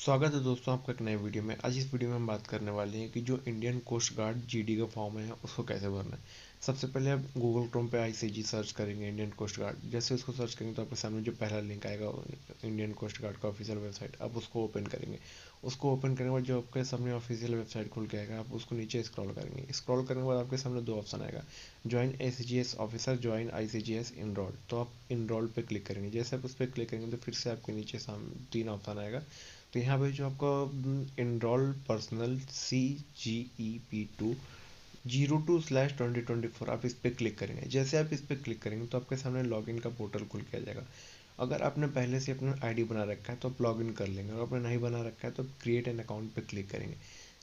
स्वागत है दोस्तों आपका एक नए वीडियो में। आज इस वीडियो में हम बात करने वाले हैं कि जो इंडियन कोस्ट गार्ड जीडी का फॉर्म है उसको कैसे भरना है। सबसे पहले आप गूगल क्रोम पे आईसीजी सर्च करेंगे इंडियन कोस्ट गार्ड। जैसे उसको सर्च करेंगे तो आपके सामने जो पहला लिंक आएगा इंडियन कोस्ट गार्ड का ऑफिशियल वेबसाइट, आप उसको ओपन करेंगे। उसको ओपन करने के बाद जो आपके सामने ऑफिशियल वेबसाइट खुल के आएगा, आप उसको नीचे स्क्रॉल करेंगे। स्क्रॉल करने के बाद आपके सामने दो ऑप्शन आएगा, join ACGS officer, join ICGS enroll. तो आप इनरोल पे क्लिक करेंगे। जैसे आप उस पर क्लिक करेंगे तो फिर से आपके नीचे सामने तीन ऑप्शन आएगा। तो यहाँ पे जो आपका इनरोल पर्सनल CGEP2 02/2024 आप इस पर क्लिक करेंगे। जैसे आप इस पर क्लिक करेंगे तो आपके सामने लॉगिन का पोर्टल खुल के आ जाएगा। अगर आपने पहले से अपना आईडी बना रखा है तो आप लॉगिन कर लेंगे, अगर आपने नहीं बना रखा है तो क्रिएट एन अकाउंट पे क्लिक करेंगे।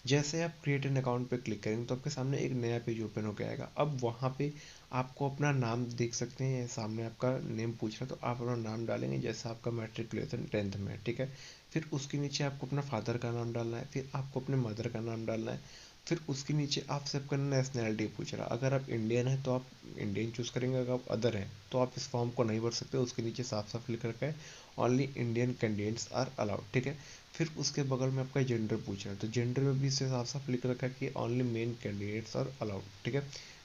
जैसे आप क्रिएट एन अकाउंट पे क्लिक करेंगे तो आपके सामने एक नया पेज ओपन होकर आएगा। अब वहाँ पे आपको अपना नाम देख सकते हैं, सामने आपका नेम पूछ रहा है तो आप अपना नाम डालेंगे जैसा आपका मैट्रिकुलेशन 10th में है, ठीक है। फिर उसके नीचे आपको अपना फादर का नाम डालना है, फिर आपको अपने मदर का नाम डालना है। फिर उसके नीचे आपसे आपका नेशनैलिटी पूछ रहा है। अगर आप इंडियन हैं तो आप इंडियन चूज़ करेंगे, अगर आप अदर हैं तो आप इस फॉर्म को नहीं भर सकते। उसके नीचे साफ साफ लिख रखा है only Indian candidates are allowed, ठीक है। फिर उसके बगल में आपका जेंडर पूछ रहा है, तो जेंडर में भी इससे साफ साफ लिख रखा है कि only men candidates are allowed, ठीक है।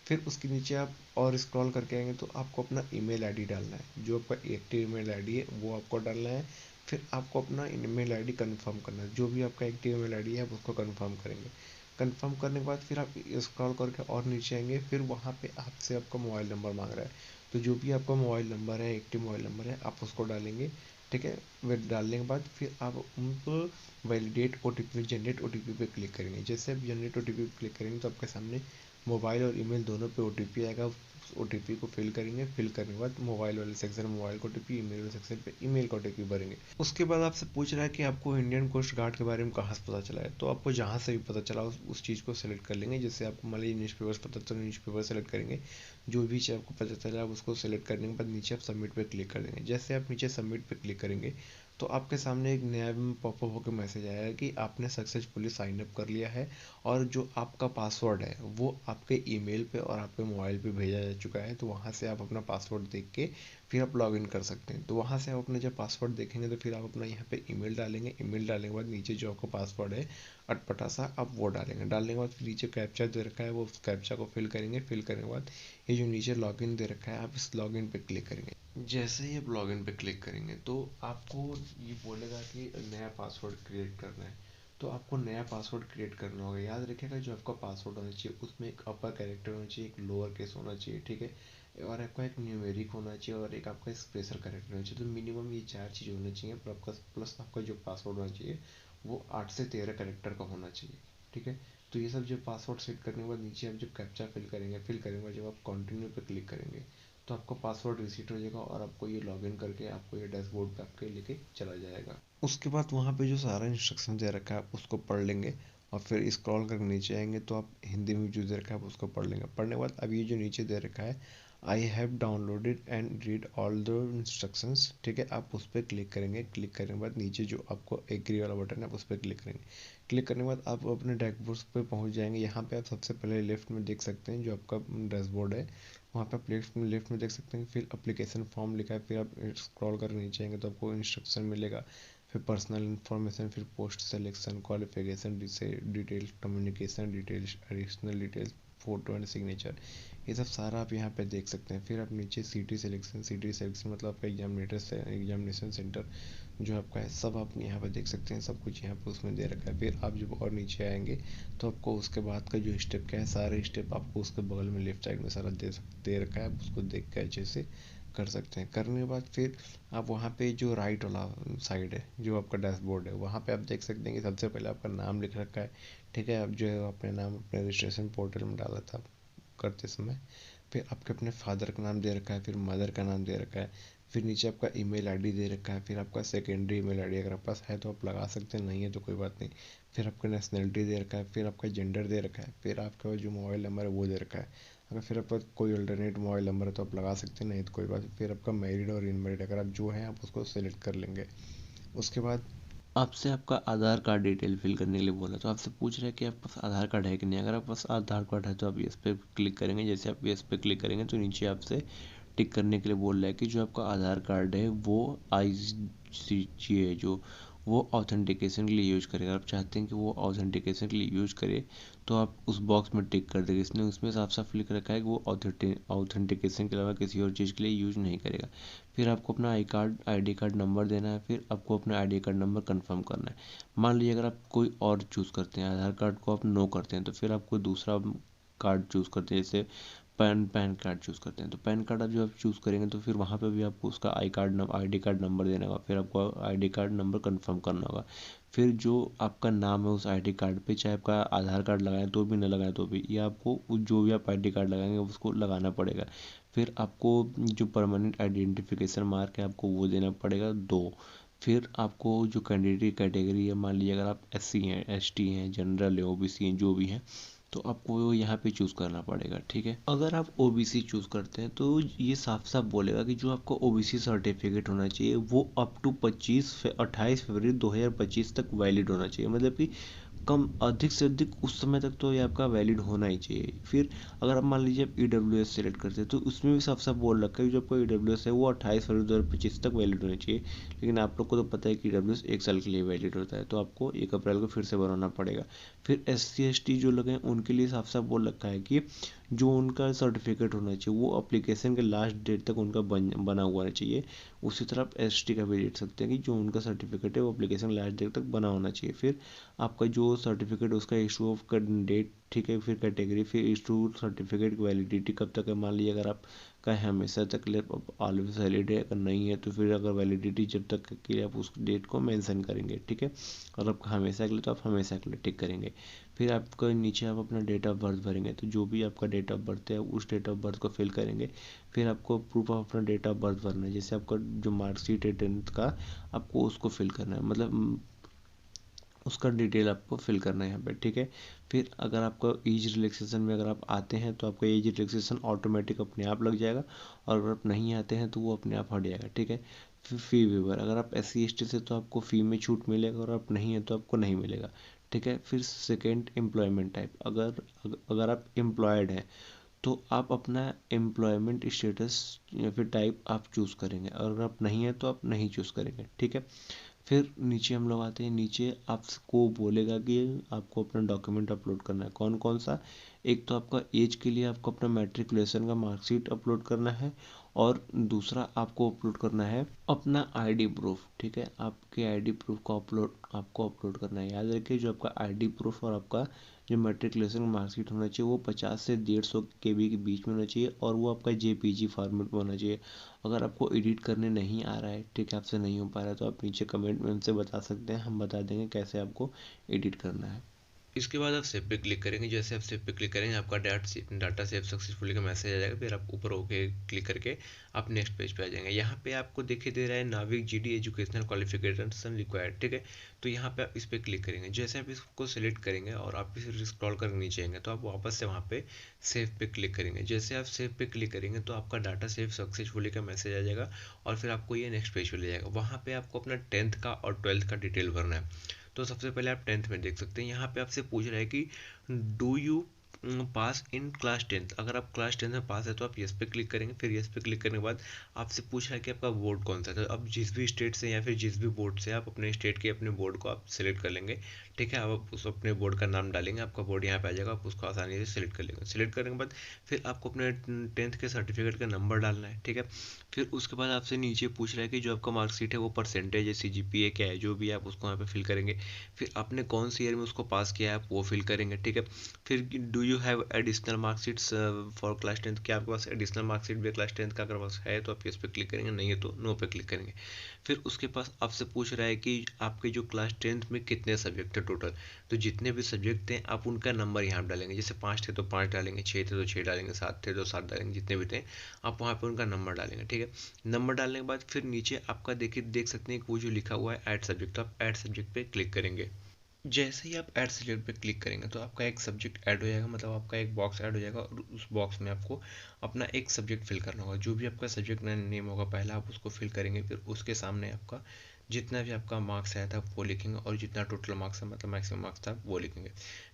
फिर उसके नीचे आप और स्क्रॉल करके आएंगे तो आपको अपना ईमेल आईडी डालना है। जो आपका एक्टिव ईमेल आईडी है वो आपको डालना है। फिर आपको अपना ईमेल आईडी कंफर्म करना है। जो भी आपका एक्टिव ईमेल आईडी है आप उसको कंफर्म करेंगे। कंफर्म करने के बाद फिर आप स्क्रॉल करके और नीचे आएंगे। फिर वहाँ पे आपसे आपका मोबाइल नंबर मांग रहा है, तो जो भी आपका मोबाइल नंबर है, एक्टिव मोबाइल नंबर है, आप उसको डालेंगे, ठीक है। वह डालने के बाद फिर आप उनको वैलिडेट ओटीपी जनरेट ओटीपी पे क्लिक करेंगे। जैसे आप जनरेट ओटीपी पे क्लिक करेंगे तो आपके सामने मोबाइल और ईमेल दोनों पे ओटीपी आएगा। उस ओटीपी को फिल करेंगे। फिल करने के बाद मोबाइल वाले सेक्शन में मोबाइल का ओटीपी, ईमेल वाले सेक्शन पे ईमेल का ओटीपी भरेंगे। उसके बाद आपसे पूछ रहा है कि आपको इंडियन कोस्ट गार्ड के बारे में कहाँ से पता चला है। तो आपको जहाँ से भी पता चला उस चीज़ को सेलेक्ट कर लेंगे। जैसे आपको मान लीजिए न्यूज़ पेपर्स पता चला, न्यूज़ पेपर सेलेक्ट करेंगे। जो भी चीज़ आपको पता चला आप उसको सेलेक्ट करने के बाद नीचे आप सबमिट पे क्लिक कर देंगे। जैसे आप नीचे सबमिट पे क्लिक करेंगे तो आपके सामने एक नया पॉपअप होकर मैसेज आएगा कि आपने सक्सेसफुली साइन अप कर लिया है और जो आपका पासवर्ड है वो आपके ईमेल पे और आपके मोबाइल पे भेजा जा चुका है। तो वहाँ से आप अपना पासवर्ड देख के फिर आप लॉगिन कर सकते हैं। तो वहाँ से आप अपने जब पासवर्ड देखेंगे तो फिर आप अपना यहाँ पे ईमेल डालेंगे। ईमेल डालने के बाद नीचे जो आपका पासवर्ड है अटपटा सा आप वो डालेंगे। डालने के बाद फिर नीचे कैप्चा दे रखा है, वो उस कैप्चा को फिल करेंगे। फिल करने के बाद ये जो नीचे लॉगिन दे रखा है आप इस लॉगिन पे क्लिक करेंगे। जैसे ही आप लॉगिन पे क्लिक करेंगे तो आपको ये बोलेगा कि नया पासवर्ड क्रिएट करना है। तो आपको नया पासवर्ड क्रिएट करना होगा। याद रखिएगा जो आपका पासवर्ड होना चाहिए उसमें एक अपर कैरेक्टर होना चाहिए, एक लोअर केस होना चाहिए, ठीक है। और आपका एक न्यूमेरिक होना चाहिए और एक आपका स्पेशल कैरेक्टर होना चाहिए। तो मिनिमम ये चार चीज़ होनी चाहिए। प्लस आपका जो पासवर्ड होना चाहिए वो 8 से 13 कैरेक्टर का होना चाहिए, ठीक है। तो ये सब जब पासवर्ड सेट करने के बाद नीचे आप जब कैप्चा फिल करेंगे, फिल करने के बाद जब आप कंटिन्यू पे क्लिक करेंगे तो आपका पासवर्ड रिसीट हो जाएगा और आपको ये लॉगिन करके आपको ये डैशबोर्ड पे आपके लेके चला जाएगा। उसके बाद वहाँ पे जो सारा इंस्ट्रक्शन दे रखा है आप उसको पढ़ लेंगे और फिर स्क्रॉल करके नीचे आएंगे तो आप हिंदी में जो दे रखा है आप उसको पढ़ लेंगे। पढ़ने के बाद अब ये जो नीचे दे रखा है I have downloaded and read all the instructions, ठीक है, आप उस पर क्लिक करेंगे। क्लिक करने के बाद नीचे जो आपको एग्री वाला बटन है आप उस पर क्लिक करेंगे। क्लिक करने के बाद आप अपने डैशबोर्ड पे पहुंच जाएंगे। यहाँ पे आप सबसे पहले लेफ्ट में देख सकते हैं जो आपका डैशबोर्ड है, वहाँ पे आप लेफ्ट में देख सकते हैं फिर एप्लीकेशन फॉर्म लिखा है। फिर आप स्क्रॉल कर नीचे आएंगे तो आपको इंस्ट्रक्शन मिलेगा। फिर पर्सनल इन्फॉर्मेशन, फिर post selection, qualification details, communication details, additional details, photo and signature, ये सब सारा आप यहाँ पे देख सकते हैं। फिर आप नीचे सिटी सिलेक्शन मतलब आपका एग्जामिनेशन सेंटर जो आपका है सब आप यहाँ पे देख सकते हैं। सब कुछ यहाँ पे उसमें दे रखा है। फिर आप जब और नीचे आएंगे तो आपको उसके बाद का जो स्टेप क्या है सारे स्टेप आपको उसके बगल में लेफ्ट साइड में सारा दे रखा है। आप उसको देख के अच्छे से कर सकते हैं। करने के बाद फिर आप वहाँ पे जो राइट वाला साइड है जो आपका डैशबोर्ड है वहाँ पे आप देख सकते हैं कि सबसे पहले आपका नाम लिख रखा है, ठीक है। आप जो है अपने नाम अपने रजिस्ट्रेशन पोर्टल में डाला था करते समय। फिर आपके अपने फादर का नाम दे रखा है, फिर मदर का नाम दे रखा है। फिर नीचे आपका ईमेल आईडी दे रखा है। फिर आपका सेकेंडरी ईमेल आईडी अगर आपके पास है तो आप लगा सकते हैं, नहीं है तो कोई बात नहीं। फिर आपका नेशनलिटी दे रखा है। फिर आपका जेंडर दे रखा है। फिर आपका जो मोबाइल नंबर है वो दे रखा है। अगर फिर आपका कोई अल्टरनेट मोबाइल नंबर है तो आप लगा सकते हैं, नहीं तो कोई बात नहीं। फिर आपका मैरिड और इनमैरिड अगर आप जो हैं आप उसको सेलेक्ट कर लेंगे। उसके बाद आपसे आपका आधार कार्ड डिटेल फिल करने के लिए बोला, तो आपसे पूछ रहा है कि आपके पास आधार कार्ड है कि नहीं। अगर आपके पास आधार कार्ड है तो आप यस पे क्लिक करेंगे। जैसे आप यस पे क्लिक करेंगे तो नीचे आपसे टिक करने के लिए बोल रहा है कि जो आपका आधार कार्ड है वो ICGA जो वो ऑथेंटिकेशन के लिए यूज करेगा। आप चाहते हैं कि वो ऑथेंटिकेशन के लिए यूज करे तो आप उस बॉक्स में टिक कर देंगे। इसने उसमें साफ साफ लिख रखा है कि वो ऑथेंटिकेशन के अलावा किसी और चीज़ के लिए यूज नहीं करेगा। फिर आपको अपना आईडी कार्ड नंबर देना है। फिर आपको अपना आईडी कार्ड नंबर कंफर्म करना है। मान लीजिए अगर आप कोई और चूज़ करते हैं, आधार कार्ड को आप नो करते हैं, तो फिर आप कोई दूसरा कार्ड चूज़ करते हैं, जैसे पैन कार्ड चूज़ करते हैं। तो पैन कार्ड आप जो आप चूज़ करेंगे तो फिर वहाँ पे भी आपको उसका आईडी कार्ड नंबर देना होगा। फिर आपको आईडी कार्ड नंबर कंफर्म करना होगा। फिर जो आपका नाम है उस आईडी कार्ड पे, चाहे आपका आधार कार्ड लगाएं तो भी, ना लगाएं तो भी, या आपको जो भी आप आईडी कार्ड लगाएंगे उसको लगाना पड़ेगा। फिर आपको जो परमानेंट आइडेंटिफिकेशन मार्क है आपको वो देना पड़ेगा 2। फिर आपको जो कैंडिडेट कैटेगरी है, मान लीजिए अगर आप एससी हैं, एसटी हैं, जनरल है, ओबीसी हैं, जो भी हैं, तो आपको यहाँ पे चूज़ करना पड़ेगा। ठीक है, अगर आप ओबीसी चूज़ करते हैं तो ये साफ साफ बोलेगा कि जो आपका ओबीसी सर्टिफिकेट होना चाहिए वो अप टू 28 फरवरी 2025 तक वैलिड होना चाहिए। मतलब कि कम अधिक से अधिक उस समय तक तो ये आपका वैलिड होना ही चाहिए। फिर अगर आप मान लीजिए आप ईडब्ल्यूएस सेलेक्ट करते हैं तो उसमें भी साफ साफ बोल रखा है कि जो आपका ईडब्ल्यूएस है वो 28 फरवरी 2025 तक वैलिड होना चाहिए। लेकिन आप लोग को तो पता है कि ईडब्ल्यूएस 1 साल के लिए वैलिड होता है, तो आपको 1 अप्रैल को फिर से बनाना पड़ेगा। फिर एससी एसटी जो लगे हैं उनके लिए साफ साफ बोल रखा है कि जो उनका सर्टिफिकेट होना चाहिए वो अप्लीकेशन के लास्ट डेट तक उनका बना हुआ चाहिए। उसी तरह आप एसटी का भी देख सकते हैं कि जो उनका सर्टिफिकेट है वो अप्लीकेशन लास्ट डेट तक बना होना चाहिए। फिर आपका जो सर्टिफिकेट उसका इशू ऑफ का डेट, ठीक है, फिर कैटेगरी, फिर इशू सर्टिफिकेट की वैलिडिटी कब तक है। मान लीजिए अगर आप का हमेशा तक ले ऑलवेज वैलिड है, अगर नहीं है तो फिर अगर वैलिडिटी जब तक के लिए आप उस डेट को मेंशन करेंगे। ठीक है, और आपका हमेशा के लिए तो आप हमेशा के लिए टिक करेंगे। फिर आपका नीचे आप अपना डेट ऑफ बर्थ भरेंगे, तो जो भी आपका डेट ऑफ बर्थ है उस डेट ऑफ बर्थ को फिल करेंगे। फिर आपको प्रूफ ऑफ अपना डेट ऑफ बर्थ भरना है, जैसे आपका जो मार्कशीट है 10th का, आपको उसको फिल करना है, मतलब उसका डिटेल आपको फिल करना है यहाँ पे। ठीक है, फिर अगर आपका एज रिलैक्सेशन में अगर आप आते हैं तो आपका एज रिलैक्सेशन ऑटोमेटिक अपने आप लग जाएगा, और अगर आप नहीं आते हैं तो वो अपने आप हट जाएगा। ठीक है, फिर फ़ी वेवर, अगर आप SC ST से तो आपको फ़ी में छूट मिलेगा, और आप नहीं है तो आपको नहीं मिलेगा। ठीक है, फिर सेकेंड एम्प्लॉयमेंट टाइप, अगर आप एम्प्लॉयड हैं तो आप अपना एम्प्लॉयमेंट स्टेटस या फिर टाइप आप चूज़ करेंगे, और अगर आप नहीं है तो आप नहीं चूज़ करेंगे। ठीक है, फिर नीचे हम लोग आते हैं। नीचे आपको बोलेगा कि आपको अपना डॉक्यूमेंट अपलोड करना है, कौन कौन सा। एक तो आपका एज के लिए आपको अपना मैट्रिकुलेशन का मार्कशीट अपलोड करना है, और दूसरा आपको अपलोड करना है अपना आईडी प्रूफ। ठीक है, आपके आईडी प्रूफ को आपको अपलोड करना है। याद रखिए जो आपका आईडी प्रूफ और आपका जो मैट्रिकुलेशन मार्कशीट होना चाहिए वो 50 से 150 KB के बीच में होना चाहिए, और वो आपका JPG फॉर्मेट में होना चाहिए। अगर आपको एडिट करने नहीं आ रहा है, ठीक है, आपसे नहीं हो पा रहा है, तो आप नीचे कमेंट में हमसे बता सकते हैं, हम बता देंगे कैसे आपको एडिट करना है। इसके बाद आप सेव पे क्लिक करेंगे। जैसे आप सेव पे क्लिक करेंगे आपका डाटा सेव सक्सेसफुली का मैसेज आ जाएगा। फिर आप ऊपर ओके क्लिक करके आप नेक्स्ट पेज पे आ जाएंगे। यहाँ पे आपको दिखाई दे रहा है नाविक GD एजुकेशनल क्वालिफिकेशन रिक्वायर्ड। ठीक है, तो यहाँ पे आप इस पर क्लिक करेंगे। जैसे आप इसको सिलेक्ट करेंगे और आप इसे स्क्रॉल कर नीचे आएंगे तो आप वापस से वहाँ पे सेव पे क्लिक करेंगे। जैसे आप सेव पे क्लिक करेंगे तो आपका डाटा सेव सक्सेसफुली का मैसेज आ जाएगा, और फिर आपको ये नेक्स्ट पेज पे ले जाएगा। वहाँ पे आपको अपना 10th का और 12th का डिटेल भरना है। तो सबसे पहले आप 10th में देख सकते हैं, यहाँ पे आपसे पूछ रहा है कि do you pass in class 10th। अगर आप क्लास 10th में पास है तो आप यस पे क्लिक करेंगे। फिर यस पे क्लिक करने के बाद आपसे पूछ रहा है कि आपका बोर्ड कौन सा है। तो अब जिस भी स्टेट से या फिर जिस भी बोर्ड से आप अपने स्टेट के अपने बोर्ड को आप सिलेक्ट कर लेंगे। ठीक है, आप उस अपने बोर्ड का नाम डालेंगे, आपका बोर्ड यहाँ पे आ जाएगा, आप उसको आसानी से सिलेक्ट कर लेंगे। सिलेक्ट करने के बाद फिर आपको अपने 10th के सर्टिफिकेट का नंबर डालना है। ठीक है, फिर उसके बाद आपसे नीचे पूछ रहा है कि जो आपका मार्कशीट है वो परसेंटेज है, CGPA क्या है, जो भी आप उसको यहाँ पे फिल करेंगे। फिर आपने कौन सी ईयर में उसको पास किया है आप वो फिल करेंगे। ठीक है, फिर do you have additional marksheets for class 10th, क्या आपके पास एडिशनल मार्कशीट भी क्लास 10th का अगर पास है तो आप इस पर क्लिक करेंगे, नहीं है तो नो पे क्लिक करेंगे। फिर उसके पास आपसे पूछ रहा है कि आपके जो क्लास 10th में कितने सब्जेक्ट थे टोटल। तो जितने भी सब्जेक्ट थे आप उनका नंबर यहाँ डालेंगे। जैसे 5 थे तो 5 डालेंगे, 6 थे तो 6 डालेंगे, 7 थे तो 7 डालेंगे, जितने भी थे आप वहाँ पे उनका नंबर डालेंगे। ठीक है, नंबर डालने के बाद फिर नीचे आपका देखिए देख सकते हैं कि वो जो लिखा हुआ है ऐड सब्जेक्ट, तो आप ऐड सब्जेक्ट पे क्लिक करेंगे। जैसे ही आप ऐड सब्जेक्ट पे क्लिक करेंगे तो आपका एक सब्जेक्ट ऐड हो जाएगा, मतलब आपका एक बॉक्स ऐड हो जाएगा, और उस बॉक्स में आपको अपना एक सब्जेक्ट फिल करना होगा। जो भी आपका सब्जेक्ट नेम होगा पहला आप उसको फिल करेंगे। फिर उसके सामने आपका जितना भी आपका मार्क्स आया था वो लिखेंगे, और जितना टोटल मार्क्स है मतलब मैक्सिमम मार्क्स था वो लिखेंगे।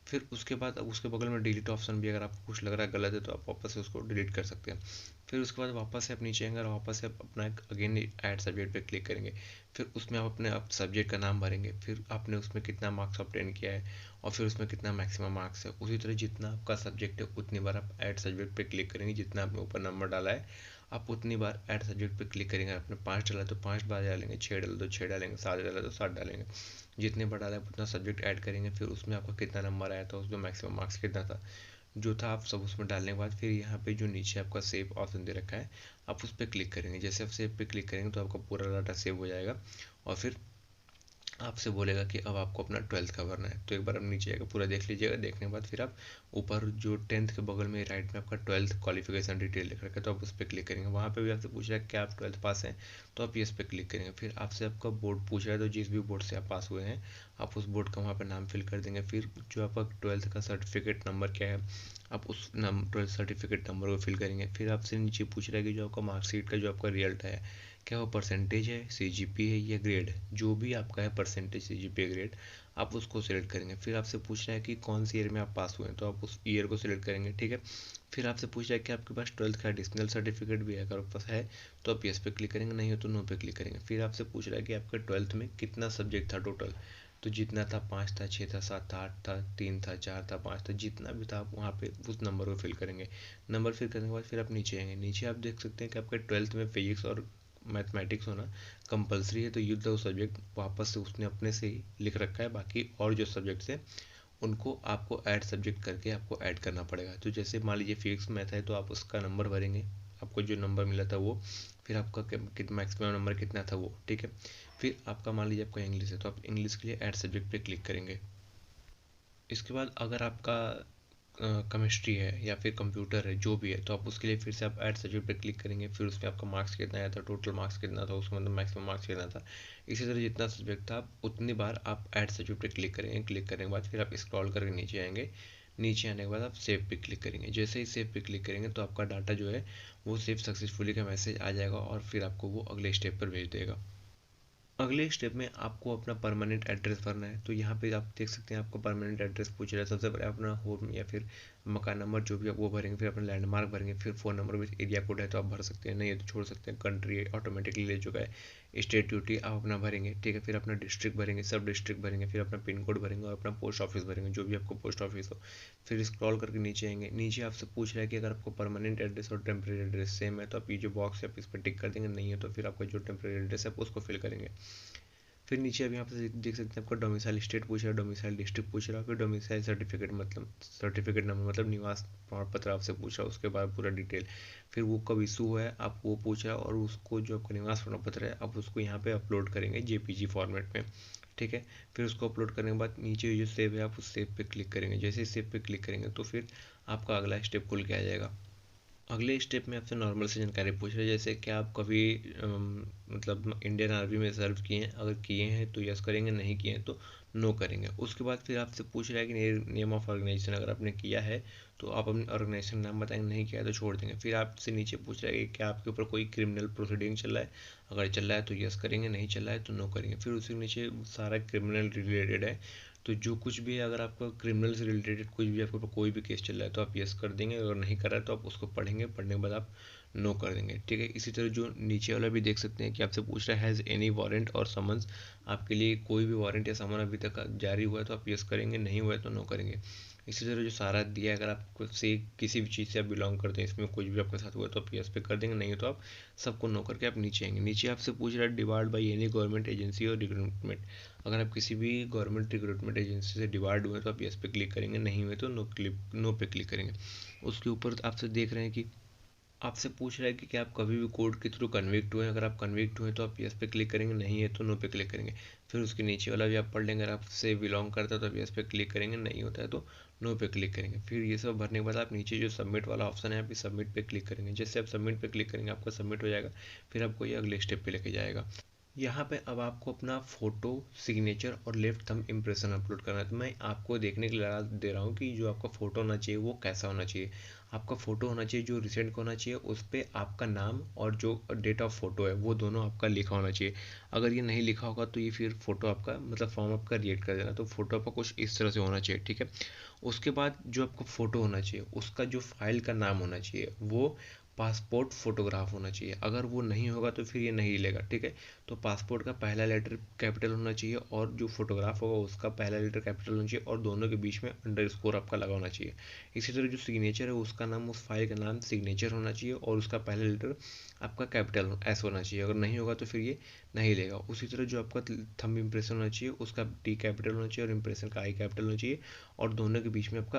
फिर उसके बाद उसके बगल में डिलीट ऑप्शन भी, अगर आपको कुछ लग रहा है गलत है तो आप वापस से उसको डिलीट कर सकते हैं। फिर उसके बाद वापस से आप नीचे आएंगे और वापस से आप अपना अगेन ऐड सब्जेक्ट पे क्लिक करेंगे। फिर उसमें आप अपने सब्जेक्ट का नाम भरेंगे, फिर आपने उसमें कितना मार्क्स ऑब्टेन किया है और फिर उसमें कितना मैक्सिमम मार्क्स है। उसी तरह जितना आपका सब्जेक्ट है उतनी बार आप ऐड सब्जेक्ट पे क्लिक करेंगे। जितना आपने ऊपर नंबर डाला है आप उतनी बार ऐड सब्जेक्ट पे क्लिक करेंगे। आपने 5 डाला तो 5 बार डालेंगे, 6 डाला तो 6 डालेंगे, 7 डाला तो 7 डालेंगे। जितने बार डाला है उतना सब्जेक्ट ऐड करेंगे। फिर उसमें आपका कितना नंबर आया था, उसमें मैक्सिमम मार्क्स कितना था जो था, आप सब उसमें डालने के बाद फिर यहाँ पे जो नीचे आपका सेव ऑप्शन दे रखा है आप उस पर क्लिक करेंगे। जैसे आप सेव पे क्लिक करेंगे तो आपका पूरा डाटा सेव हो जाएगा और फिर आपसे बोलेगा कि अब आपको अपना 12th का भरना है। तो एक बार आप नीचे आएगा पूरा देख लीजिएगा। देखने के बाद फिर आप ऊपर जो 10th के बगल में राइट में आपका 12th क्वालिफिकेशन डिटेल लिख रखा है तो आप उस पर क्लिक करेंगे। वहाँ पे भी आपसे पूछ रहा है कि आप 12th पास हैं तो आप यस पे क्लिक करेंगे। फिर आपसे आपका बोर्ड पूछ रहा है तो जिस भी बोर्ड से आप पास हुए हैं आप उस बोर्ड का वहाँ पर नाम फिल कर देंगे। फिर जो आपका 12th का सर्टिफिकेट नंबर क्या है आप उस 12th सर्टिफिकेट नंबर को फिल करेंगे। फिर आपसे नीचे पूछ रहा है कि जो आपका मार्कशीट का जो आपका रिजल्ट है क्या वो परसेंटेज है, सीजीपी है या ग्रेड है। जो भी आपका है परसेंटेज, सीजीपी, ग्रेड, आप उसको सिलेक्ट करेंगे। फिर आपसे पूछ रहा है कि कौन सी ईयर में आप पास हुए हैं तो आप उस ईयर को सिलेक्ट करेंगे। ठीक है। फिर आपसे पूछ रहा है कि आपके पास 12th का एडिशनल सर्टिफिकेट भी है। अगर आपके पास है तो आप यस पे क्लिक करेंगे, नहीं हो तो नो पे क्लिक करेंगे। फिर आपसे पूछ रहा है कि आपके 12th में कितना सब्जेक्ट था टोटल। तो जितना था 5 था, 6 था, 7 था, 8 था, 3 था, 4 था, 5 था, जितना भी था आप वहाँ पे उस नंबर को फिल करेंगे। नंबर फिल करने के बाद फिर आप नीचे आएंगे। नीचे आप देख सकते हैं कि आपके 12th में फिजिक्स और मैथमेटिक्स होना कंपलसरी है। तो ये दो सब्जेक्ट वापस से उसने अपने से ही लिख रखा है। बाकी और जो सब्जेक्ट्स हैं उनको आपको ऐड सब्जेक्ट करके आपको ऐड करना पड़ेगा। तो जैसे मान लीजिए फिजिक्स मैथ है तो आप उसका नंबर भरेंगे, आपको जो नंबर मिला था वो, फिर आपका मैक्सिमम नंबर कितना था वो। ठीक है। फिर आपका मान लीजिए आपका इंग्लिश है तो आप इंग्लिश के लिए ऐड सब्जेक्ट पे क्लिक करेंगे। इसके बाद अगर आपका केमिस्ट्री है या फिर कंप्यूटर है जो भी है तो आप उसके लिए फिर से आप ऐड सब्जेक्ट पे क्लिक करेंगे। फिर उसमें आपका मार्क्स कितना आया था, टोटल मार्क्स कितना था, उसका मतलब मैक्सिमम मार्क्स कितना था। इसी तरह जितना सब्जेक्ट था आप उतनी बार आप ऐड सब्जेक्ट पे क्लिक करेंगे। क्लिक करने के बाद फिर आप स्क्रॉल करके नीचे आएंगे। नीचे आने के बाद आप सेव पे क्लिक करेंगे। जैसे ही सेव पे क्लिक करेंगे तो आपका डाटा जो है वो सेव सक्सेसफुली का मैसेज आ जाएगा और फिर आपको वो अगले स्टेप पर भेज देगा। अगले स्टेप में आपको अपना परमानेंट एड्रेस भरना है। तो यहाँ पे आप देख सकते हैं आपको परमानेंट एड्रेस पूछ रहा है। सबसे पहले अपना होम या फिर मकान नंबर जो भी आप वो भरेंगे, फिर अपना लैंडमार्क भरेंगे, फिर phone number with area code है तो आप भर सकते हैं, नहीं है तो छोड़ सकते हैं। कंट्री ऑटोमेटिकली ले चुका है। स्टेट ड्यूटी आप अपना भरेंगे। ठीक है। फिर अपना डिस्ट्रिक्ट भरेंगे, सब डिस्ट्रिक्ट भरेंगे, फिर अपना पिन कोड भरेंगे और अपना पोस्ट ऑफिस भरेंगे, जो भी आपको पोस्ट ऑफिस हो। फिर स्क्रॉल करके नीचे आएंगे। नीचे आपसे पूछ रहा है कि अगर आपको परमानेंट एड्रेस और टेम्प्रेरी एड्रेस सेम है तो आप ये जो बॉक्स है आप इस पर टिक कर देंगे, नहीं है तो फिर आपका जो टेम्प्रेरी एड्रेस है उसको फिल करेंगे। फिर नीचे अब यहाँ पे देख सकते हैं आपका डोमिसाइल स्टेट पूछ रहा है, डोमिसाइल डिस्ट्रिक्ट पूछ रहा है, फिर डोमिसाइल सर्टिफिकेट मतलब सर्टिफिकेट नंबर मतलब निवास प्रमाण पत्र आपसे पूछ रहा है। उसके बाद पूरा डिटेल, फिर वो कब इशू हुआ है आप वो पूछ रहा है और उसको जो आपका निवास प्रमाण पत्र है आप उसको यहाँ पे अपलोड करेंगे जेपीजी फॉर्मेट में। ठीक है। फिर उसको अपलोड करने के बाद नीचे जो सेव है आप उस सेव पे क्लिक करेंगे। जैसे ही सेव पे क्लिक करेंगे तो फिर आपका अगला स्टेप खुल के आ जाएगा। अगले स्टेप में आपसे नॉर्मल से जानकारी पूछ रहे हैं, जैसे कि आप कभी मतलब इंडियन आर्मी में सर्व किए हैं, अगर किए हैं तो यस करेंगे, नहीं किए हैं तो नो करेंगे। उसके बाद फिर आपसे पूछ रहा है कि नेम ऑफ ऑर्गेनाइजेशन, अगर आपने किया है तो आप अपने ऑर्गेनाइजेशन नाम बताएंगे, नहीं किया है तो छोड़ देंगे। फिर आपसे नीचे पूछ रहा है कि क्या आपके ऊपर कोई क्रिमिनल प्रोसीडिंग चल रहा है, अगर चल रहा है तो यस करेंगे, नहीं चल रहा है तो नो करेंगे। फिर उसके नीचे सारा क्रिमिनल रिलेटेड है तो जो कुछ भी है, अगर आपका क्रिमिनल से रिलेटेड कुछ भी आपके ऊपर कोई भी केस चल रहा है तो आप यस कर देंगे, अगर नहीं कर रहा है तो आप उसको पढ़ेंगे, पढ़ने के बाद आप नो कर देंगे। ठीक है। इसी तरह जो नीचे वाला भी देख सकते हैं कि आपसे पूछ रहा है हैज़ एनी वारंट और समन्स, आपके लिए कोई भी वारंट या समन अभी तक जारी हुआ है तो आप यस करेंगे, नहीं हुआ है तो नो करेंगे। इसी तरह जो सारा दिया है, अगर आप से किसी भी चीज़ से आप बिलोंग करते हैं, इसमें कुछ भी आपके साथ हुआ है तो आप यस पे कर देंगे, नहीं हो तो आप सबको नो करके आप नीचे आएंगे। नीचे आपसे पूछ रहा है divide by any government agency और रिक्रूटमेंट, अगर आप किसी भी गवर्नमेंट रिक्रूटमेंट एजेंसी से डिवाइड हुए तो आप यस पे क्लिक करेंगे, नहीं हुए तो नो पे क्लिक करेंगे। उसके ऊपर आपसे देख रहे हैं कि आपसे पूछ रहा है कि क्या आप कभी भी कोर्ट के थ्रू कन्विक्ट हुए हैं, अगर आप कन्विक्ट हुए तो आप यस पे क्लिक करेंगे, नहीं है तो नो पे क्लिक करेंगे। फिर उसके नीचे वाला भी आप पढ़ लेंगे, अगर आपसे बिलोंग करता है तो आप यस पे क्लिक करेंगे, नहीं होता है तो नो पे क्लिक करेंगे। फिर ये सब भरने के बाद आप नीचे जो सबमिट वाला ऑप्शन है आप इस सबमिट पे क्लिक करेंगे। जैसे आप सबमिट पे क्लिक करेंगे आपका सबमिट हो जाएगा। फिर आपको ये अगले स्टेप पे लेके जाएगा। यहाँ पे अब आपको अपना फ़ोटो, सिग्नेचर और लेफ्ट थंब इम्प्रेशन अपलोड करना है। तो मैं आपको देखने के लिए सलाह दे रहा हूँ कि जो आपका फ़ोटो होना चाहिए वो कैसा होना चाहिए। आपका फ़ोटो होना चाहिए जो रिसेंट का होना चाहिए, उस पर आपका नाम और जो डेट ऑफ फ़ोटो है वो दोनों आपका लिखा होना चाहिए। अगर ये नहीं लिखा होगा तो ये फिर फ़ोटो आपका मतलब फॉर्म आपका रिजेक्ट कर देना। तो फ़ोटो आपका कुछ इस तरह से होना चाहिए। ठीक है। उसके बाद जो आपका फ़ोटो होना चाहिए उसका जो फाइल का नाम होना चाहिए वो पासपोर्ट फोटोग्राफ होना चाहिए। अगर वो नहीं होगा तो फिर ये नहीं लेगा, ठीक है। तो पासपोर्ट का पहला लेटर कैपिटल होना चाहिए और जो फोटोग्राफ होगा उसका पहला लेटर कैपिटल होना चाहिए और दोनों के बीच में अंडरस्कोर आपका लगा होना चाहिए। इसी तरह जो सिग्नेचर है उसका नाम, उस फाइल का नाम सिग्नेचर होना चाहिए और उसका पहला लेटर आपका कैपिटल एस होना चाहिए। अगर नहीं होगा तो फिर ये नहीं लेगा। उसी तरह जो आपका थंब इम्प्रेशन होना चाहिए उसका टी कैपिटल होना चाहिए और इम्प्रेशन का आई कैपिटल होना चाहिए और दोनों के बीच में आपका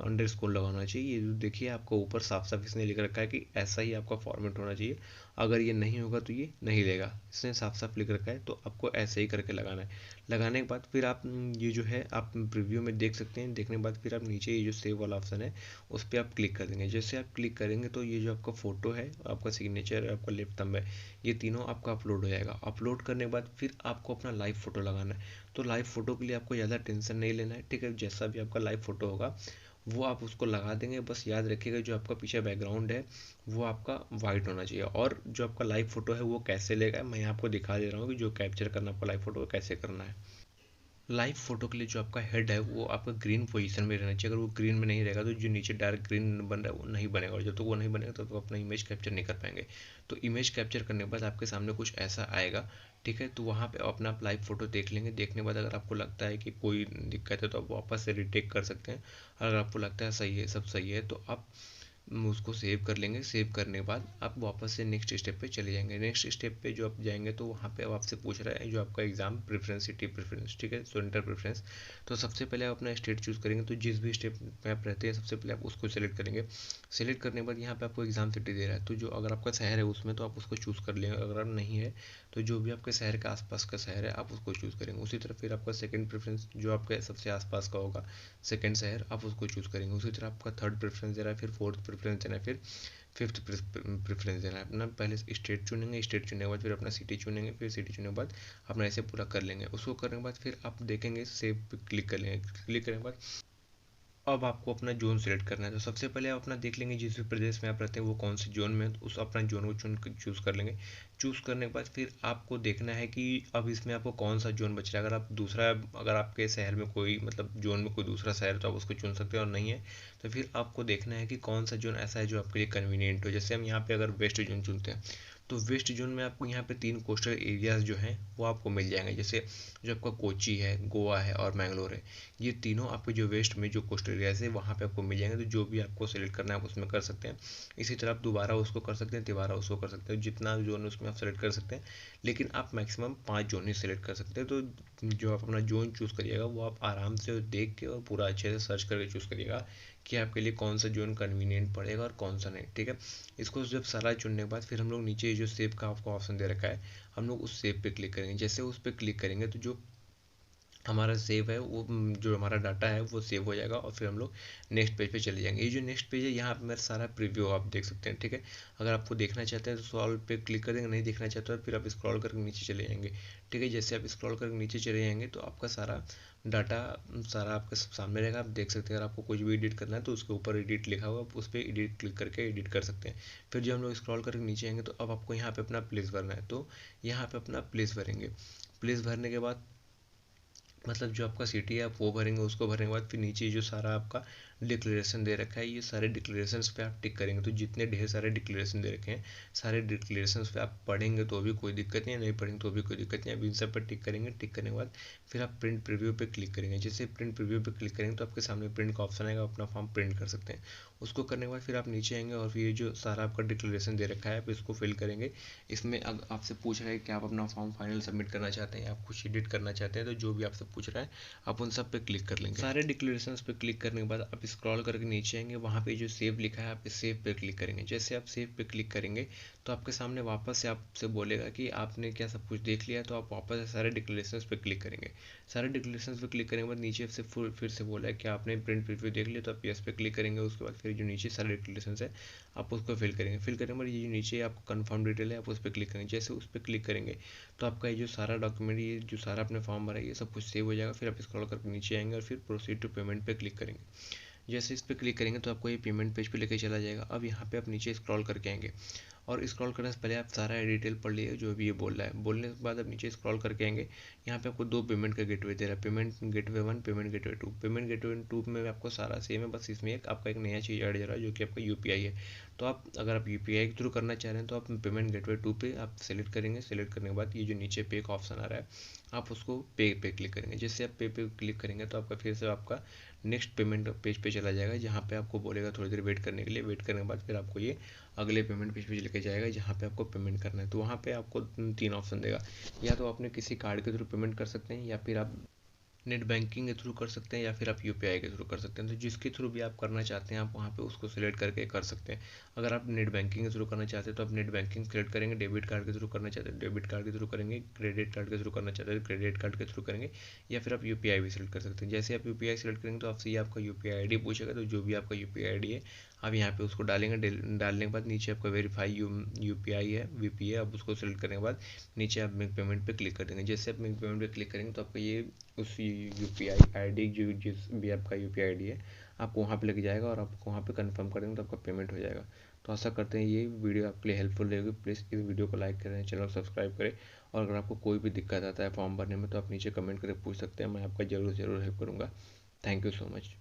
अंडरस्कोर लगा होना चाहिए। ये जो देखिए आपको ऊपर साफ साफ इसने लिख रखा है कि ऐसा ही आपका फॉर्मेट होना चाहिए। अगर ये नहीं होगा तो ये नहीं लेगा, इसने साफ साफ लिख रखा है। तो आपको ऐसे ही करके लगाना है। लगाने के बाद फिर आप ये जो है आप प्रीव्यू में देख सकते हैं। देखने के बाद फिर आप नीचे ये जो सेव वाला ऑप्शन है उस पर आप क्लिक कर देंगे। जैसे आप क्लिक करेंगे तो ये जो आपका फोटो है, आपका सिग्नेचर है, आपका लेफ्ट थंब है, ये तीनों आपका अपलोड हो जाएगा। अपलोड करने के बाद फिर आपको अपना लाइव फोटो लगाना है। तो लाइव फोटो के लिए आपको ज़्यादा टेंशन नहीं लेना है, ठीक है। जैसा भी आपका लाइव फोटो होगा वो आप उसको लगा देंगे। बस याद रखिएगा जो आपका पीछे बैकग्राउंड है वो आपका वाइट होना चाहिए। और जो आपका लाइव फोटो है वो कैसे लेगा मैं आपको दिखा दे रहा हूँ कि जो कैप्चर करना आपको लाइव फोटो कैसे करना है। लाइव फोटो के लिए जो आपका हेड है वो आपका ग्रीन पोजीशन में रहना चाहिए। अगर वो ग्रीन में नहीं रहेगा तो जो नीचे डार्क ग्रीन बन रहा है वो नहीं बनेगा, और जब तक वो नहीं बनेगा तब तो अपना इमेज कैप्चर नहीं कर पाएंगे। तो इमेज कैप्चर करने के बाद आपके सामने कुछ ऐसा आएगा, ठीक है। तो वहाँ पे अपना आप लाइव फोटो देख लेंगे। देखने के बाद अगर आपको लगता है कि कोई दिक्कत है तो आप वापस से रिटेक कर सकते हैं। अगर आपको लगता है सही है, सब सही है, तो आप उसको सेव कर लेंगे। सेव करने के बाद आप वापस से नेक्स्ट स्टेप पे चले जाएंगे। नेक्स्ट स्टेप पे जो आप जाएंगे तो वहाँ पे अब आपसे पूछ रहा है जो आपका एग्जाम प्रेफरेंस, सिटी प्रेफरेंस, ठीक है, सेंटर प्रेफरेंस। तो सबसे पहले आप अपना स्टेट चूज़ करेंगे। तो जिस भी स्टेट में आप रहते हैं सबसे पहले आप उसको सेलेक्ट करेंगे। सेलेक्ट करने के बाद यहाँ पे आपको एग्जाम सिटी दे रहा है, तो जो अगर आपका शहर है उसमें तो आप उसको चूज़ कर लेंगे। अगर नहीं है तो जो भी आपके शहर के आसपास का शहर है आप उसको चूज़ करेंगे। उसी तरह फिर आपका सेकंड प्रेफरेंस जो आपके सबसे आसपास का होगा सेकंड शहर, आप उसको चूज़ करेंगे। उसी तरह आपका थर्ड प्रेफरेंस दे रहा है, फिर फोर्थ प्रेफरेंस देना है, फिर फिफ्थ प्रेफरेंस देना है। अपना पहले स्टेट चुनेंगे, स्टेट चुनने के बाद फिर अपना सिटी चुनेंगे, फिर सिटी चुनने के बाद अपना ऐसे पूरा कर लेंगे। उसको करने के बाद फिर आप देखेंगे सेव पे क्लिक कर लेंगे। क्लिक करने के बाद अब आपको अपना जोन सेलेक्ट करना है। तो सबसे पहले आप अपना देख लेंगे जिस भी प्रदेश में आप रहते हैं वो कौन से जोन में है, तो उस अपना जोन को चूज़ कर लेंगे। चूज़ करने के बाद फिर आपको देखना है कि अब इसमें आपको कौन सा जोन बच रहा है। अगर आप दूसरा, अगर आपके शहर में कोई मतलब जोन में कोई दूसरा शहर है तो आप उसको चुन सकते हैं, और नहीं है तो फिर आपको देखना है कि कौन सा जोन ऐसा है जो आपके लिए कन्वीनियंट हो। जैसे हम यहाँ पे अगर वेस्ट जोन चुनते हैं तो वेस्ट जोन में आपको यहाँ पे 3 कोस्टल एरियाज जो हैं वो आपको मिल जाएंगे। जैसे जो आपका कोची है, गोवा है और मैंगलोर है, ये तीनों आपको जो वेस्ट में जो कोस्टल एरियाज है वहाँ पे आपको मिल जाएंगे। तो जो भी आपको सेलेक्ट करना है आप उसमें कर सकते हैं। इसी तरह आप दोबारा उसको कर सकते हैं, तिबारा उसको कर सकते हैं, जितना जोन उसमें आप सेलेक्ट कर सकते हैं। लेकिन आप मैक्सिमम 5 जोन ही सेलेक्ट कर सकते हैं। तो जो आप अपना जोन चूज़ करिएगा वो आप आराम से देख के और पूरा अच्छे से सर्च करके चूज़ करिएगा कि आपके लिए कौन सा जोन कन्वीनियंट पड़ेगा और कौन सा नहीं, ठीक है। इसको जब सारा चुनने के बाद फिर हम लोग नीचे जो सेव का आपको ऑप्शन दे रखा है हम लोग उस सेव पे क्लिक करेंगे। जैसे उस पर क्लिक करेंगे तो जो हमारा सेव है वो जो हमारा डाटा है वो सेव हो जाएगा और फिर हम लोग नेक्स्ट पेज पे चले जाएंगे। ये जो नेक्स्ट पेज है यहाँ पे मेरा सारा प्रीव्यू आप देख सकते हैं, ठीक है। अगर आपको देखना चाहते हैं तो सॉल्व पे क्लिक कर देंगे, नहीं देखना चाहते तो फिर आप स्क्रॉल करके नीचे चले जाएंगे, ठीक है। जैसे आप स्क्रॉल करके नीचे चले जाएंगे तो आपका सारा डाटा सारा आपके सामने रहेगा, आप देख सकते हैं। अगर आपको कुछ भी एडिट करना है तो उसके ऊपर एडिट लिखा होगा, आप उस पर एडिट क्लिक करके एडिट कर सकते हैं। फिर जब हम लोग स्क्रॉल करके नीचे आएंगे तो अब आपको यहाँ पे अपना प्लेस भरना है। तो यहाँ पे अपना प्लेस भरेंगे। प्लेस भरने के बाद मतलब जो आपका सिटी है आप वो भरेंगे। उसको भरने के बाद फिर नीचे जो सारा आपका डिक्लेरेशन दे रखा है ये सारे डिक्लेरेशंस पे आप टिक करेंगे। तो जितने ढेर सारे डिक्लेरेशन दे रखे हैं सारे डिक्लेरेशंस पे आप पढ़ेंगे तो भी कोई दिक्कत नहीं है, नहीं पढ़ेंगे तो भी कोई दिक्कत नहीं है। अब इन सब पर टिक करेंगे। टिक करने के बाद फिर आप प्रिंट प्रीव्यू पे क्लिक करेंगे। जैसे प्रिंट प्रीव्यू पे क्लिक करेंगे तो आपके सामने प्रिंट का ऑप्शन आएगा, अपना फॉर्म प्रिंट कर सकते हैं। उसको करने के बाद फिर आप नीचे आएंगे और फिर ये जो सारा आपका डिक्लेरेशन दे रखा है आप इसको फिल करेंगे। इसमें अब आपसे पूछ रहा है कि आप अपना फॉर्म फाइनल सबमिट करना चाहते हैं या आप कुछ एडिट करना चाहते हैं, तो जो भी आपसे पूछ रहा है आप उन सब पे क्लिक कर लेंगे। सारे डिक्लेरेशंस पे क्लिक करने के बाद आप स्क्रॉल करके नीचे आएंगे, वहाँ पे जो सेव लिखा है आप सेव पे क्लिक करेंगे। जैसे आप सेव पे क्लिक करेंगे तो आपके सामने वापस से आपसे बोलेगा कि आपने क्या सब कुछ देख लिया, तो आप वापस से सारे डिक्लेरेशंस पे क्लिक करेंगे। सारे डिक्लेरेशंस पे क्लिक करने के बाद नीचे से फिर से बोला है कि आपने प्रिंट प्रीव्यू देख लिया, तो आप यस पे क्लिक करेंगे। उसके बाद फिर जो नीचे सारे डिक्लेरेशंस है आप उसको फिल करेंगे। फिल करने के बाद ये जो नीचे आपको कन्फर्म डिटेल है आप उस पर क्लिक करेंगे। जैसे उस पर क्लिक करेंगे तो आपका ये जो सारा डॉक्यूमेंट, ये जो सारा अपने फॉर्म भरा है ये सब कुछ सेव हो जाएगा। फिर आप स्क्रॉल करके नीचे आएंगे और फिर प्रोसीड टू पेमेंट पे क्लिक करेंगे। जैसे इस पर क्लिक करेंगे तो आपको ये पेमेंट पेज पे लेके चला जाएगा। अब यहाँ पे आप नीचे स्क्रॉल करके आएंगे और स्क्रॉल करने से पहले आप सारा डिटेल पढ़ लीजिए जो भी ये बोल रहा है। बोलने के बाद आप नीचे स्क्रॉल करके आएंगे, यहाँ पे आपको 2 पेमेंट का गेटवे दे रहा है, payment gateway 1, payment gateway 2। Payment gateway 2 में आपको सारा सेम है, बस इसमें आपका एक नया चीज़ ऐड हो रहा है जो कि आपका यूपीआई है। तो आप अगर आप यूपीआई के थ्रू करना चाह रहे हैं तो आप पेमेंट गेटवे 2 पे आप सेलेक्ट करेंगे। सेलेक्ट करने के बाद ये जो नीचे पे का ऑप्शन आ रहा है, आप उसको पे क्लिक करेंगे। जैसे आप पे क्लिक करेंगे तो आपका फिर से आपका नेक्स्ट पेमेंट पेज पे चला जाएगा, जहाँ पे आपको बोलेगा थोड़ी देर वेट करने के लिए। वेट करने के बाद फिर आपको ये अगले पेमेंट पेज पे लेके जाएगा, जहाँ पे आपको पेमेंट करना है। तो वहाँ पे आपको 3 ऑप्शन देगा, या तो आपने किसी कार्ड के थ्रू पेमेंट कर सकते हैं, या फिर आप नेट बैंकिंग के थ्रू कर सकते हैं, या फिर आप यूपीआई के थ्रू कर सकते हैं। तो जिसके थ्रू भी आप करना चाहते हैं आप वहाँ पे उसको सिलेक्ट करके कर सकते हैं। अगर आप नेट बैंकिंग के थ्रू करना चाहते हैं तो आप नेट बैंकिंग सेलेक्ट करेंगे। डेबिट कार्ड के थ्रू करना चाहते हैं डेबिट कार्ड के थ्रू करेंगे। क्रेडिट कार्ड के थ्रू करना चाहते हैं क्रेडिट कार्ड के थ्रू करेंगे, या फिर आप यूपीआई भी सेलेक्ट कर सकते हैं। जैसे आप यूपीआई सेलेक्ट करेंगे तो आपसे ये आपका यूपीआई आईडी पूछेगा, तो जो भी आपका यूपीआई आईडी है आप यहाँ पे उसको डालेंगे। डालने के बाद नीचे आपका वेरीफाई यूपीआई है, वीपी है, आप उसको सेलेक्ट करने के बाद नीचे आप मेक पेमेंट पे क्लिक कर देंगे। जैसे आप मेक पेमेंट पे क्लिक करेंगे तो आपका ये उस यूपीआई आईडी जो जिस भी आपका यूपीआई आईडी है आपको वहाँ पे लेके जाएगा, और आपको वहाँ पे कंफर्म करेंगे तो आपका पेमेंट हो जाएगा। तो आशा करते हैं ये वीडियो आपके लिए हेल्पफुल रहेगी। प्लीज़ इस वीडियो को लाइक करें, चैनल को सब्सक्राइब करें, और अगर आपको कोई भी दिक्कत आता है फॉर्म भरने में तो आप नीचे कमेंट करके पूछ सकते हैं, मैं आपका ज़रूर हेल्प करूँगा। Thank you so much.